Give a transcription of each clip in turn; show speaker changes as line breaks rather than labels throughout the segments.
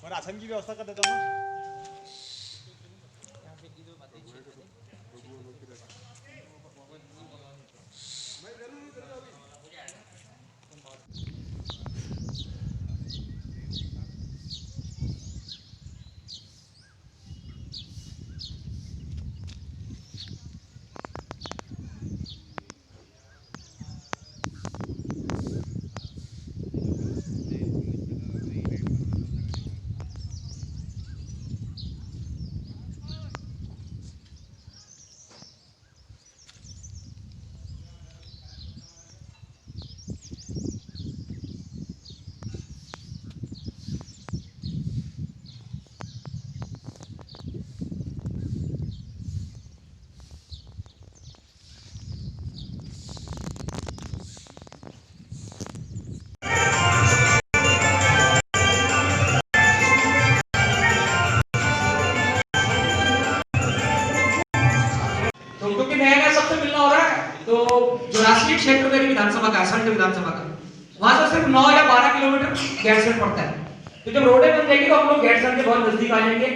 और राशन की व्यवस्था कर देता हूँ।
तो क्योंकि नया नया सबसे मिलना हो रहा है, तो जो राष्ट्रीय क्षेत्र मेरी विधानसभा का संघ विधानसभा का, वहां से सिर्फ 9 या 12 किलोमीटर गैरसैंण पड़ता है। तो जब रोडें बन जाएगी तो हम लोग गैरसैंण के बहुत नजदीक आ जाएंगे,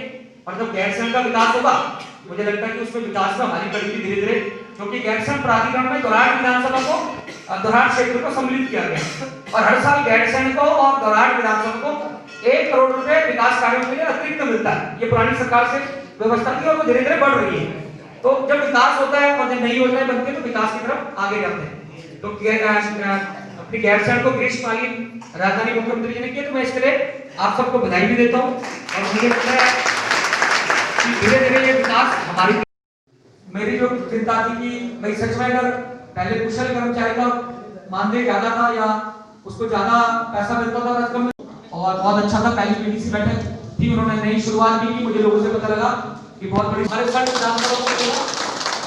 और जब गैरसैंण का विकास होगा मुझे लगता है कि उसमें विकास में हमारी प्रगति धीरे धीरे, क्योंकि गैरसैंण प्राधिकरण में दोराट विधानसभा को दोराट क्षेत्र को सम्मिलित किया गया और हर साल गैरसैंण को और दोराट विधानसभा को 1 करोड़ रुपए विकास कार्यों के लिए अतिरिक्त मिलता है। ये पुरानी सरकार से व्यवस्था थी और वो धीरे धीरे बढ़ रही है। तो जब विकास होता है और जब नई योजनाएं बनती है तो विकास की तरफ आगे जाते हैं। तो अपनी गैरसैंण को ग्रीष्मकालीन राजधानी मुख्यमंत्री जी ने किया, तो मैं इसके लिए आप सबको बधाई भी देता हूँ। और मुझे लगता है कि धीरे धीरे ये विकास हमारी, मेरी जो चिंता थी कि भाई सच में अगर पहले कुशल कर्मचारी का मानदेय ज्यादा था या उसको ज्यादा पैसा मिलता था रकम, और बहुत अच्छा था। पहली पीडीसी बैठक थी, उन्होंने नई शुरुआत भी की, मुझे लोगों से पता लगा कि बहुत बड़ी हमारे साथ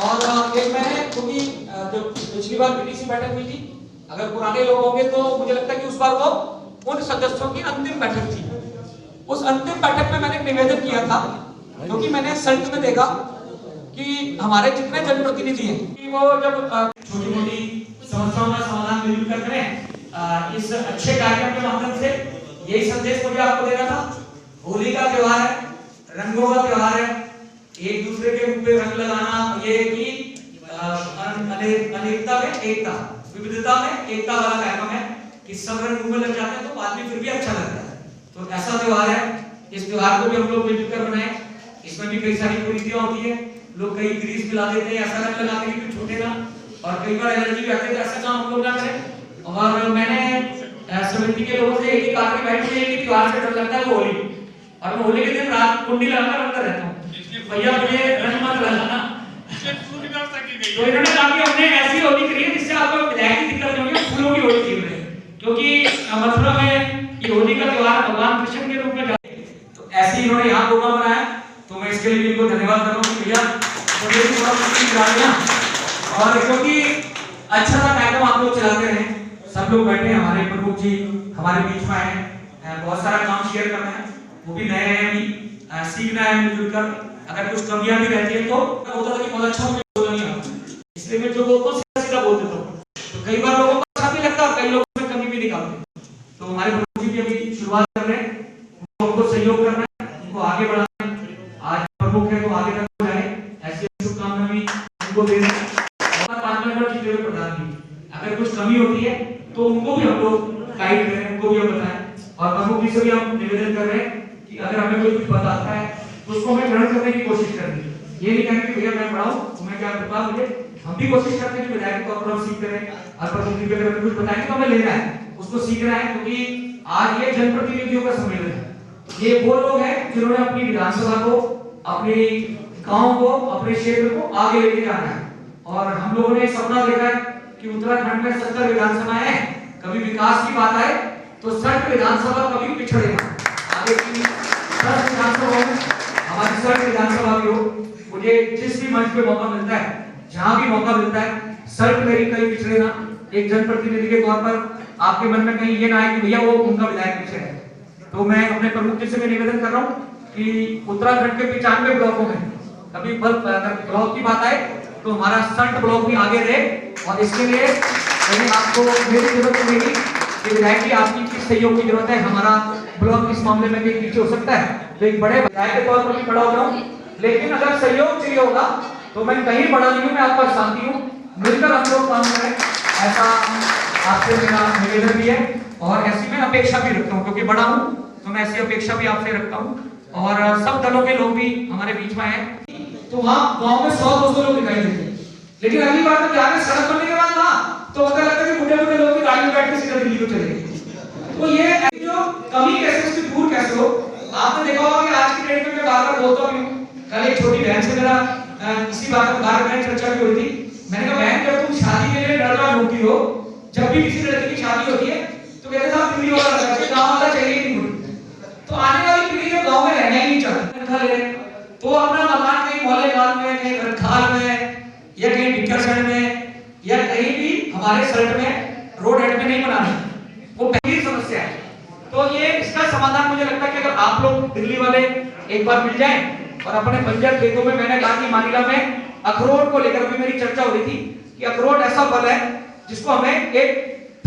और एक मैंने, क्योंकि जो पिछली बार पीडीसी बैठक हुई थी, अगर पुराने लोग होंगे तो मुझे लगता है कि उस बार वो उन सदस्यों की अंतिम बैठक थी। उस अंतिम बैठक में मैंने निवेदन किया था, क्योंकि मैंने संघ में देखा कि हमारे जितने जनप्रतिनिधि हैं कि वो जब छोटी मोटी समस्याओं का समाधान मिलकर कर करें, इस अच्छे कार्यक्रम के माध्यम से यही संदेश मुझे आपको देना था। होली का त्योहार है, रंगों का त्योहार है, एक दूसरे के मुंह पे रंग लगाना, ये कि अनेकता में एकता, विविधता में एकता वाला कार्यक्रम है कि सब रंग मुंह में लग जाते हैं तो आदमी फिर भी अच्छा लगता है। तो ऐसा त्योहार है, इस त्योहार को भी हम लोग मिलकर बनाएं। इसमें भी कई सारी कुरीतियां होती है, लोग कई ग्रीस मिला देते हैं, ऐसा रंग लगाते हैं कि छूटे ना, और कई बार एलर्जी भी आती है। ऐसा काम हम लोग ना करें। और मैंने समिति के लोगों से एक ही बात बैठ के कि त्योहार से डर लगता है वो होली, और मैं होली के दिन रात कुंडी लगाकर अंदर रहता हूँ, भैया मुझे रंग मत लगाना। तो इन्होंने कहा कि हमने ऐसी होली करी है जिससे आपको विधायक की दिक्कत नहीं होगी, फूलों की होली खेल रहे हैं, क्योंकि मथुरा में ये होली का त्योहार भगवान कृष्ण के रूप में जाते हैं। तो ऐसे ही इन्होंने यहाँ प्रोग्राम बनाया, तो मैं इसके लिए इनको धन्यवाद कर रहा हूँ कि भैया मुझे भी थोड़ा खुशी करा दिया। और क्योंकि अच्छा सा कार्यक्रम आप लोग चलाते हैं, सब लोग बैठे हैं, हमारे प्रमुख जी हमारे बीच में आए हैं, बहुत सारा काम शेयर करना है, वो भी नए हैं, अभी सीखना है मिलजुल कर। अगर कुछ कमियां भी रहती है तो होता था कि बहुत अच्छा मुझे बोलना नहीं आता, इसलिए मैं जो बोलता हूँ सीधा सीधा बोल देता हूँ। तो कई बार लोगों को अच्छा भी लगता है और कई लोग उसमें कमी भी निकालते हैं। तो हमारे प्रमुख जी भी अभी शुरुआत कर रहे हैं, उनको सहयोग करना है, उनको आगे बढ़ाना है। आज प्रमुख है तो आगे तक जाए, ऐसी शुभकामनाएं भी उनको दे रहे हैं। और 5 मिनट जीते हुए प्रधान जी, अगर कुछ कमी होती है तो उनको भी हम लोग गाइड करें, उनको भी हम बताएं। और प्रमुख जी से भी हम निवेदन कर रहे हैं कि अगर हमें कोई कुछ बताता है तो उसको हमें ग्रहण करने की कोशिश करनी, ये नहीं कहना कि भैया मैं पढ़ाऊं तुम्हें क्या पता मुझे। हम भी कोशिश करते हैं कि विधायक के तौर पर हम सीखते रहें, और प्रमुख जी अगर कुछ बताएंगे तो हमें लेना है, उसको सीखना है, क्योंकि आज ये जनप्रतिनिधियों का सम्मेलन है। ये वो लोग हैं जिन्होंने अपनी विधानसभा को, अपने गांव को, अपने क्षेत्र को आगे लेके जाना है। और हम लोगों ने सपना देखा है कि उत्तराखंड में 70 विधानसभाएं हैं, कभी विकास की बात आए तो 60 विधानसभा कभी पिछड़े ना, आगे की 10 विधानसभा में हमारी 60 विधानसभा भी हो। मुझे जिस भी मंच पे मौका मिलता है, जहां भी मौका मिलता है, 60 मेरी कहीं पिछड़े ना। एक जनप्रतिनिधि के तौर पर आपके मन में कहीं ये ना आए कि भैया वो उनका विधायक पीछे है। तो मैं अपने प्रमुख जी से भी निवेदन कर रहा हूँ कि उत्तराखंड के 95 ब्लॉकों में कभी ब्लॉक की बात आए तो हमारा 60 ब्लॉक भी आगे रहे, और इसके लिए लेकिन आपको मेरी जरूरत पड़ेगी कि विधायक जी आपकी किस सहयोग की जरूरत है, हमारा ब्लॉक इस मामले में भी पीछे हो सकता है, तो एक बड़े विधायक के तौर पर भी खड़ा हो रहा हूँ। लेकिन अगर सहयोग चाहिए होगा तो मैं कहीं बड़ा नहीं हूँ, मैं आपका साथी हूँ, मिलकर हम लोग काम करें, ऐसा आपसे मेरा निवेदन भी है। और ऐसी मैं अपेक्षा भी रखता हूँ, क्योंकि बड़ा हूँ तो मैं ऐसी अपेक्षा भी आपसे रखता हूँ। और सब दलों के लोग भी हमारे बीच में हैं, तो वहाँ गांव में 100-200 लोग दिखाई देते हैं, लेकिन अगली बार तो क्या है, सड़क बनने के बाद वहाँ तो पता लगता है कि बुढ़े बुढ़े लोग गाड़ी में बैठ के सीधा दिल्ली को चले गए। तो ये जो कमी कैसे उसकी दूर कैसे हो, आपने देखा होगा कि आज की डेट में मैं बार-बार बोलता भी हूँ। कल एक छोटी बहन से मेरा इसी बात पर बार-बार चर्चा भी हुई थी। मैंने कहा बहन, जब तुम शादी के लिए लड़का ढूंढती हो, जब भी किसी लड़की की शादी होती है तो कहते साहब दिल्ली वाला लड़का चाहिए, गांव वाला चाहिए ही नहीं। तो आने वाली पीढ़ी जो गांव में रहना ही नहीं चाहती, तो अपना मकान कहीं मोहल्लेगार में, कहीं रखाल में, या कहीं बिक्करसर में, या कहीं भी हमारे सड़क में रोड हेड में नहीं बनाना, वो पहली समस्या है। तो ये इसका समाधान मुझे लगता है कि अगर आप लोग दिल्ली वाले एक बार मिल जाएं और अपने बंजर खेतों में, मैंने कहा कि मानिला में अखरोट को लेकर भी मेरी चर्चा हो रही थी कि अखरोट ऐसा फल है जिसको हमें एक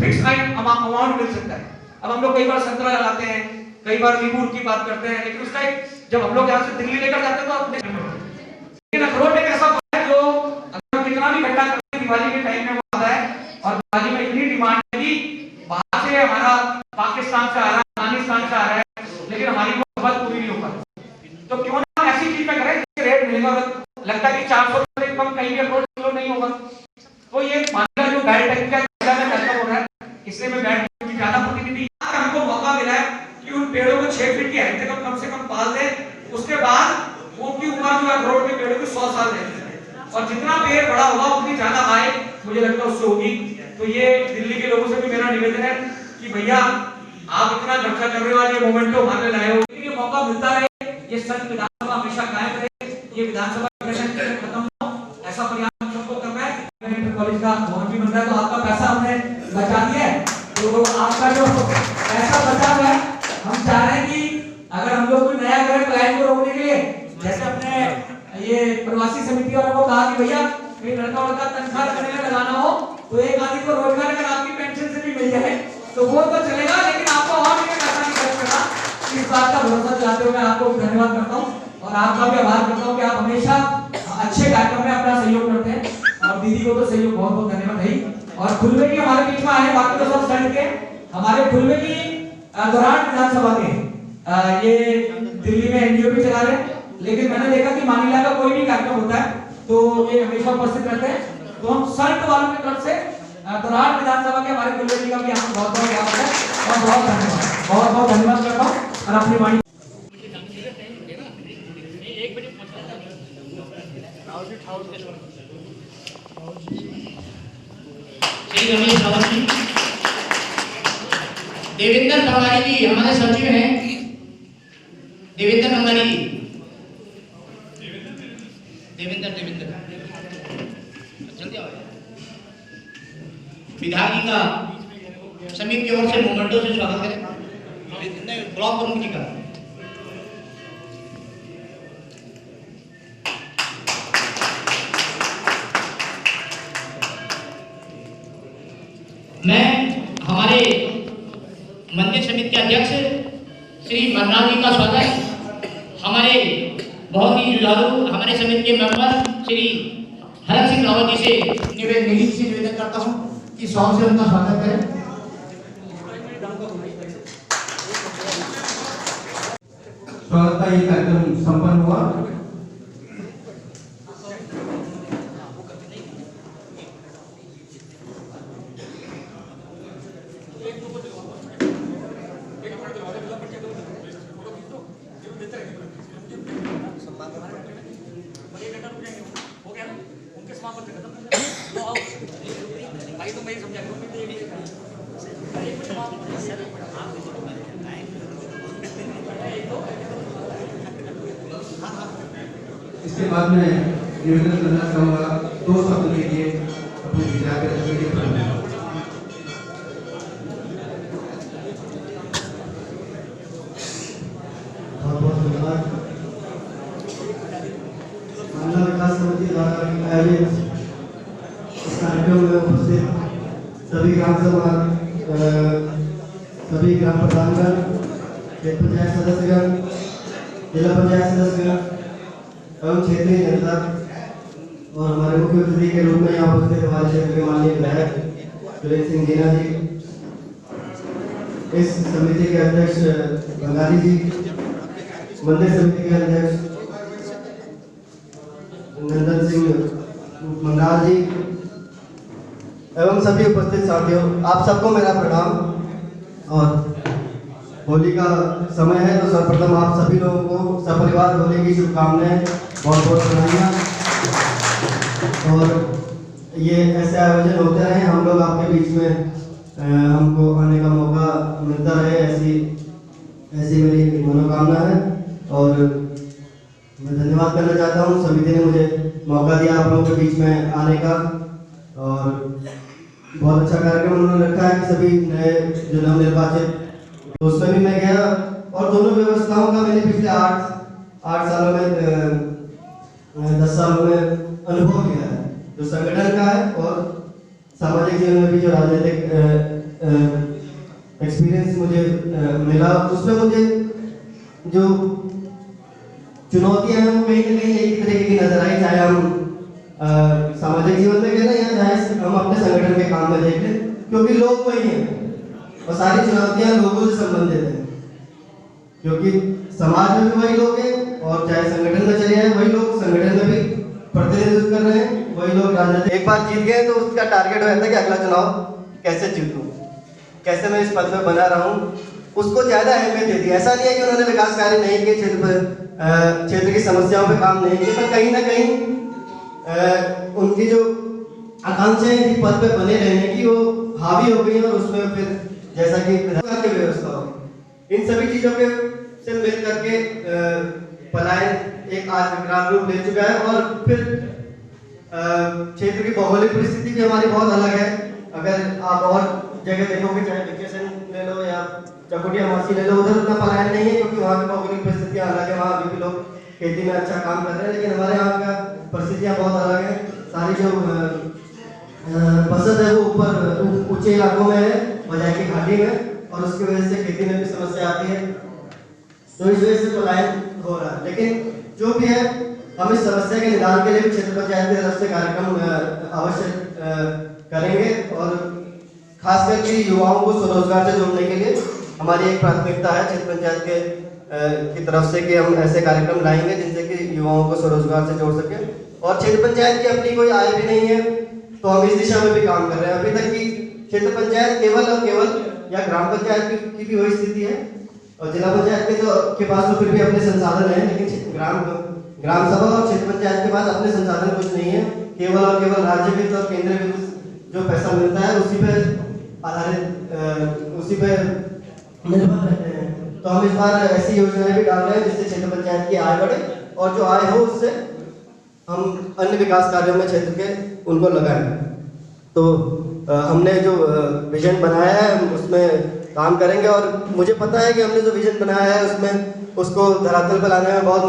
फिक्स अमाउंट मिल सकता है। अब हम लोग कई बार संतरा लगाते हैं, कई बार नींबू की बात करते हैं, लेकिन उसका एक जब हम लोग यहाँ से दिल्ली लेकर जाते हैं तो अपने, लेकिन अखरोट एक ऐसा फल है जो अगर कितना भी इकट्ठा करते हैं दिवाली के टाइम में वो आता है, और दिवाली में इतनी डिमांड है कि बाहर से हमारा पाकिस्तान से आ रहा है, अफगानिस्तान से आ रहा है, लेकिन हमारी खपत पूरी नहीं हो पाती। तो क्यों ना ऐसी चीज में करें जिसके रेट मिलेगा, लगता है कि 400 रुपए कम कहीं भी अखरोट किलो नहीं होगा। तो ये मानिला जो बैड टेक का खत्म हो रहा है, इसलिए मैं बैड टेक की ज्यादा प्रतिनिधि हमको मौका मिला है कि उन पेड़ों को 6 फीट की हाइट तक कम से कम पाल दें, उसके बाद उनकी उम्र जो है अखरोट के पेड़ों की 100 साल रहती है, और जितना पेड़ बड़ा होगा उतनी ज्यादा आय मुझे लगता है उससे होगी। तो ये दिल्ली के लोगों से भी मेरा निवेदन है कि भैया आप इतना चर्चा कर रहे हो, आज ये मोमेंटो हमारे लाए हो, ये मौका मिलता है, ये सच विधानसभा हमेशा कायम रहे, ये विधानसभा सेशन खत्म हो, ऐसा प्रयास हम सबको करना है। कॉलेज का भवन भी बन रहा है, तो आपका पैसा हमने बचा दिया है, तो आपका जो पैसा बचा हुआ है, हम चाह रहे हैं कि अगर हम लोग कोई नया करें प्लान को रोकने के लिए, जैसे अपने ये प्रवासी समिति वालों को कहा कि भैया कहीं लड़का तनख्वाह रखने में लगाना हो तो एक आदमी को रोजगार अगर आपकी पेंशन से भी मिल जाए तो वो तो चलेगा, लेकिन आपको और भी पैसा नहीं खर्च करना। इस बात का भरोसा दिलाते हुए मैं आपको धन्यवाद करता हूँ और आपका भी आभार करता हूँ कि आप हमेशा अच्छे कार्यक्रम में अपना सहयोग करते हैं, और दीदी को तो सहयोग बहुत बहुत धन्यवाद है। और खुलवे की हमारे बीच में आए, बाकी तो सब सड़ के हमारे खुलवे की दौरान विधानसभा के ये दिल्ली में एनजीओ भी चला रहे, लेकिन मैंने देखा कि मानिला का कोई भी कार्यक्रम होता है तो ये हमेशा उपस्थित रहते हैं। तो हम सर्ट वालों की तरफ से दौरान विधानसभा के हमारे कुलवे जी का भी आपको बहुत बहुत स्वागत है और बहुत बहुत धन्यवाद करता हूँ। और अपनी वाणी
श्री रमेश अवस्थी, देवेंद्र भंगारी जी हमारे सचिव हैं, देवेंद्र भंगारी जी, देवेंद्र जल्दी आओ। विधायक जी का समिति की ओर से मोमेंटो से स्वागत करें, ब्लॉक प्रमुख जी का। मैं हमारे मंदिर समिति के अध्यक्ष श्री मनराज जी का स्वागत, हमारे बहुत ही जुझारू हमारे समिति के मेंबर श्री हरक सिंह रावत जी से निवेदन करता हूं कि सॉन्ग से उनका स्वागत करें।
स्वागत का ये कार्यक्रम संपन्न हुआ। इसके बाद में निवेदन करना चाहूंगा 2 शब्द के लिए अपने विचार रखने के लिए।
बहुत धन्यवाद। मानव विकास समिति द्वारा आयोजित इस कार्यक्रम में उपस्थित ग्राम सभा सभी ग्राम प्रधानगण, क्षेत्र पंचायत सदस्यगण, जिला पंचायत सदस्यगण एवं क्षेत्रीय जनता और हमारे मुख्य अतिथि के रूप में यहाँ उपस्थित हमारे क्षेत्र के माननीय विधायक सुरेश सिंह जीना जी, इस समिति के अध्यक्ष बंगाली जी, मंदिर समिति के अध्यक्ष नंदन सिंह मंगाल जी एवं सभी उपस्थित साथियों, आप सबको मेरा प्रणाम। और होली का समय है तो सर्वप्रथम आप सभी लोगों को सपरिवार होली की शुभकामनाएं, बहुत बहुत बधाइयाँ। और ये ऐसे आयोजन होते रहे, हम लोग आपके बीच में हमको आने का मौका मिलता रहे, ऐसी मेरी मनोकामना है। और मैं धन्यवाद करना चाहता हूँ, समिति ने मुझे मौका दिया आप लोगों के बीच में आने का, और बहुत अच्छा कार्यक्रम उन्होंने रखा है कि सभी नए जो नवनिर्वाचित, तो उसमें भी मैं गया और दोनों व्यवस्थाओं का मैंने पिछले 8 सालों में 10 सालों में अनुभव किया है, जो संगठन का है और सामाजिक जीवन में भी जो राजनीतिक एक्सपीरियंस मुझे मिला, उसमें मुझे जो चुनौतियां हैं वो कहीं ना कहीं एक तरीके की नजर आई, चाहे हम सामाजिक जीवन में कहें या चाहे हम अपने संगठन के काम में देख लें, क्योंकि लोग वही हैं और सारी चुनौतियां लोगों से संबंधित हैं, क्योंकि समाज में भी वही लोग हैं और चाहे संगठन में चले जाए वही लोग संगठन में भी प्रतिनिधित्व कर रहे हैं, वही लोग राजनीति। एक बार जीत गए तो उसका टारगेट हो जाता है कि अगला चुनाव कैसे जीतूं, कैसे मैं इस पद में बना रहा हूं, उसको ज्यादा अहमियत देती है। ऐसा नहीं है कि उन्होंने विकास कार्य नहीं किए, क्षेत्र की समस्याओं पे काम नहीं किए, पर कहीं ना कहीं उनकी जो आकांक्षाएं थी पद पे बने रहने की, वो हावी हो गई और उसमें फिर जैसा कि प्रधान की व्यवस्था हो, इन सभी चीजों के से मिल करके पलायन एक आज विकराल रूप ले चुका है। और फिर क्षेत्र की भौगोलिक परिस्थिति भी हमारी बहुत अलग है। अगर आप और जगह देखोगे, चाहे वेकेशन ले लो या चकुटिया मासी ले लो, उधर उतना पलायन नहीं है क्योंकि वहाँ की भौगोलिक परिस्थितियाँ अलग है, वहाँ अभी भी लोग खेती में अच्छा काम कर रहे हैं, लेकिन हमारे यहाँ का परिस्थितियाँ बहुत अलग है। सारी जो फसल है वो ऊपर ऊंचे इलाकों में है बजाय की घाटी में, और उसकी वजह से खेती में भी समस्या आती है, तो इस वजह से पलायन हो रहा है। लेकिन जो भी है, हम इस समस्या के निदान के लिए भी क्षेत्र पंचायत की तरफ से कार्यक्रम अवश्य करेंगे, और खास करके युवाओं को स्वरोजगार से जोड़ने के लिए हमारी एक प्राथमिकता है क्षेत्र पंचायत के की तरफ से कि हम ऐसे कार्यक्रम लाएंगे जिनसे कि युवाओं को स्वरोजगार से जोड़ सके। और क्षेत्र पंचायत की अपनी कोई आय भी नहीं है, तो हम इस दिशा में भी काम कर रहे हैं। अभी तक की क्षेत्र पंचायत केवल और केवल या ग्राम पंचायत की भी वही स्थिति है, और जिला पंचायत के पास तो फिर भी अपने संसाधन है, लेकिन ग्राम सभा और क्षेत्र पंचायत के पास अपने संसाधन कुछ नहीं है, केवल और केवल राज्य वित्त और केंद्रीय वित्त जो पैसा मिलता है उसी पे आधारित, उसी पे निर्भर रहते हैं। तो हम इस बार ऐसी योजनाएं भी डाल रहे हैं जिससे क्षेत्र पंचायत की आय बढ़े, और जो आय हो उससे हम अन्य विकास कार्यों में क्षेत्र के उनको लगाएं। तो हमने जो विजन बनाया है उसमें काम करेंगे, और मुझे पता है कि हमने जो विजन बनाया है उसमें उसको धरातल पर लाने में बहुत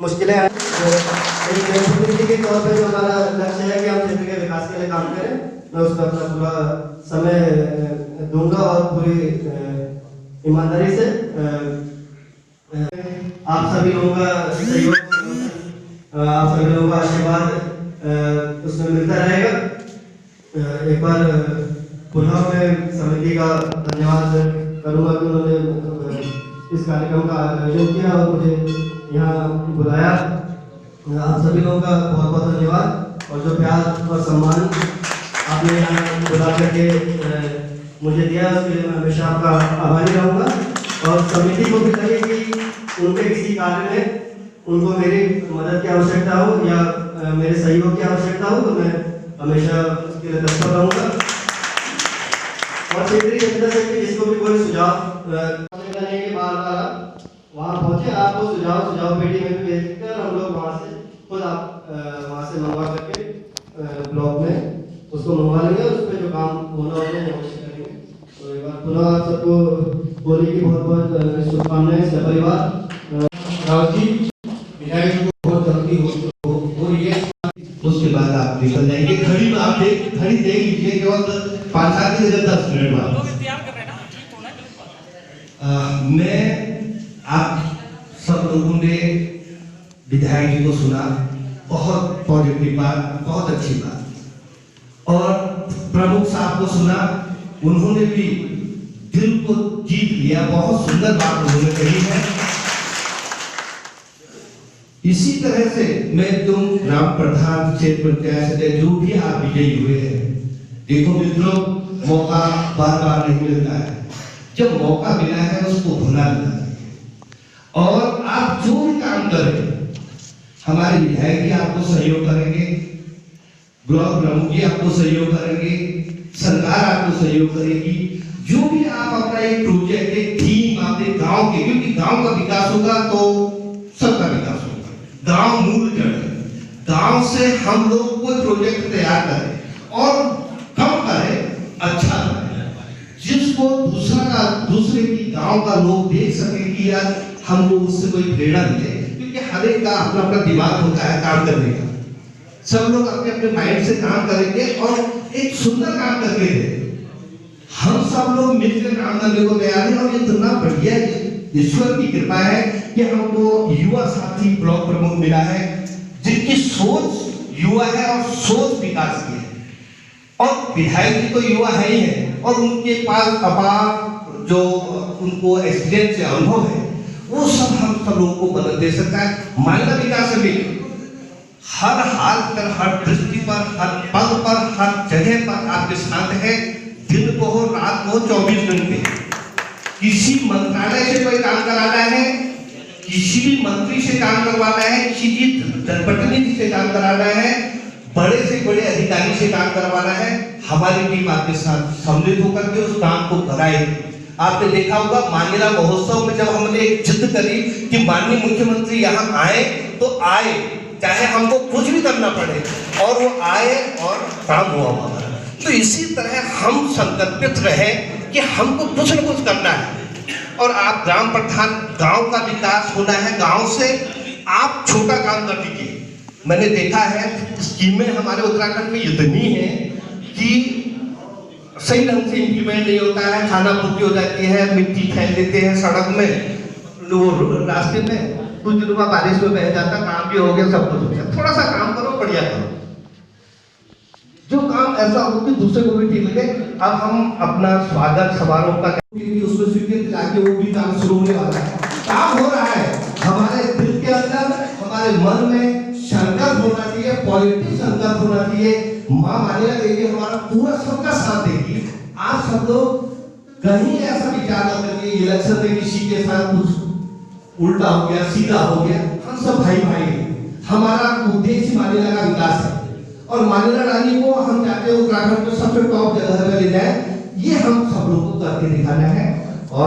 मुश्किलें हैं। एक प्रतिनिधि के तौर पर जो हमारा लक्ष्य है कि हम क्षेत्र के विकास के लिए काम करें, मैं उसका अपना पूरा समय दूंगा और पूरी ईमानदारी से आप सभी लोगों का सहयोग, आप सभी लोगों का आशीर्वाद उसमें मिलता रहेगा। एक बार पुनः मैं समिति का धन्यवाद करूंगा कि उन्होंने इस कार्यक्रम का आयोजन किया और मुझे यहाँ बुलाया। आप सभी लोगों का बहुत बहुत धन्यवाद, और जो प्यार और सम्मान आपने यहाँ बुला करके मुझे दिया उसके लिए मैं हमेशा आपका आभारी रहूँगा। और समिति को भी लगे कि उनके किसी कार्य में उनको मेरी मदद की आवश्यकता हो या मेरे सहयोग की आवश्यकता हो, तो मैं हमेशा उसके लिए तत्पर रहूँगा। और क्षेत्रीय जनता से भी जिसको भी कोई सुझाव करने के बार वहाँ पहुँचे, आपको सुझाव पेटी में भी भेज सकते हैं, और हम लोग वहाँ से खुद आप वहाँ से मंगवा करके ब्लॉक में उसको मंगवा लेंगे, और उस पर जो काम होना होगा वो अवश्य करेंगे। तो एक बार पुनः आप सबको होली की बहुत बहुत शुभकामनाएं सपरिवार।
राव जी, विधायक जी को बहुत गलती हो रही है, उसके बाद आप निकल जाएंगे। घड़ी में आप घड़ी देख लीजिए, केवल
5 साल की जगह 10 मिनट बाद मैं आप सब लोगों ने विधायक जी को सुना, बहुत पॉजिटिव बात, बहुत अच्छी बात, और प्रमुख साहब को सुना, उन्होंने भी दिल को जीत लिया, बहुत सुंदर बात उन्होंने कही है। इसी तरह से मैं तुम ग्राम प्रधान क्षेत्र पंचायत सदस्य जो भी आप विजयी हुए हैं, देखो मित्रों, मौका बार बार नहीं मिलता है, जब मौका मिला है उसको भुला नहीं चाहिए। और आप जो भी काम करें, हमारे विधायक जी आपको सहयोग करेंगे, ब्लॉक प्रमुख जी आपको सहयोग करेंगे, सरकार आपको सहयोग करेगी। जो भी आप अपना एक प्रोजेक्ट, एक थीम अपने गांव के, क्योंकि गांव का विकास होगा तो सबका विकास होगा। गांव मूल जड़ है, गांव से हम लोग कोई प्रोजेक्ट तैयार करें और कम करें, अच्छा करें, जिसको दूसरे की गांव का लोग देख सके कि यार हम लोग उससे कोई प्रेरणा मिले, क्योंकि हर एक का अपना अपना दिमाग होता है काम करने का। सब लोग अपने अपने माइंड से काम करेंगे और एक सुंदर काम करके दे। हम सब लोग मिलकर काम करने को तैयार हैं और इतना बढ़िया ईश्वर की कृपा है कि हमको युवा साथी ब्लॉक प्रमुख मिला है, जिनकी सोच युवा है और सोच विकास की है। और विधायक जी तो युवा है ही है, और उनके पास अपार जो उनको एक्सपीरियंस से अनुभव है, वो सब हम सब लोगों को बदल दे सकता है। मानव विकास समिति हर हाल पर, हर दृष्टि पर, हर पल पर, हर जगह पर आपके साथ है, दिन को हो, रात को हो, 24 घंटे। किसी मंत्रालय से कोई काम कराना है, किसी भी मंत्री से काम करवाना है, किसी भी जनप्रतिनिधि से काम कराना है, बड़े से बड़े अधिकारी से काम करवाना है, हमारी टीम आपके साथ सम्मिलित होकर के उस काम को कराएगी। आपने देखा होगा मांगेला महोत्सव में जब हमने एक जिद करी कि माननीय मुख्यमंत्री यहाँ आए तो आए, चाहे हमको कुछ भी करना पड़े, और वो आए और काम हुआ हमारा। तो इसी तरह हम संकल्पित रहे कि हमको कुछ न कुछ करना है। और आप ग्राम प्रधान, गांव का विकास होना है, गांव से आप छोटा काम कर दीजिए। मैंने देखा है स्कीमें हमारे उत्तराखंड में इतनी हैं कि सही ढंग से इंप्लीमेंट नहीं होता है, खाना पूर्ति हो जाती है, मिट्टी फेंक देते हैं सड़क में, रास्ते में, कुछ दिनों बाद बारिश में बह जाता, काम भी हो गया, सब कुछ हो गया। थोड़ा सा काम करो, बढ़िया करो, जो काम ऐसा हो कि दूसरे को भी ठीक लगे। अब हम अपना स्वागत समारोह का उसमें स्वीकृति लाके वो भी काम शुरू होने वाला है, काम हो रहा है। हमारे दिल के अंदर, हमारे मन में संकल्प होना चाहिए, पॉजिटिव संकल्प होना चाहिए। माँ मानिया देवी हमारा पूरा सबका साथ देगी। आप सब लोग कहीं ऐसा विचार न करिए इलेक्शन में किसी के साथ कुछ उल्टा हो गया, सीधा हो गया। हम सब भाई भाई हैं, हमारा उद्देश्य मानिला का विकास है, और मानिला रानी को हम चाहते हैं उत्तराखंड में सबसे टॉप जगह में ले जाए। ये हम सब लोगों को करके दिखाना है।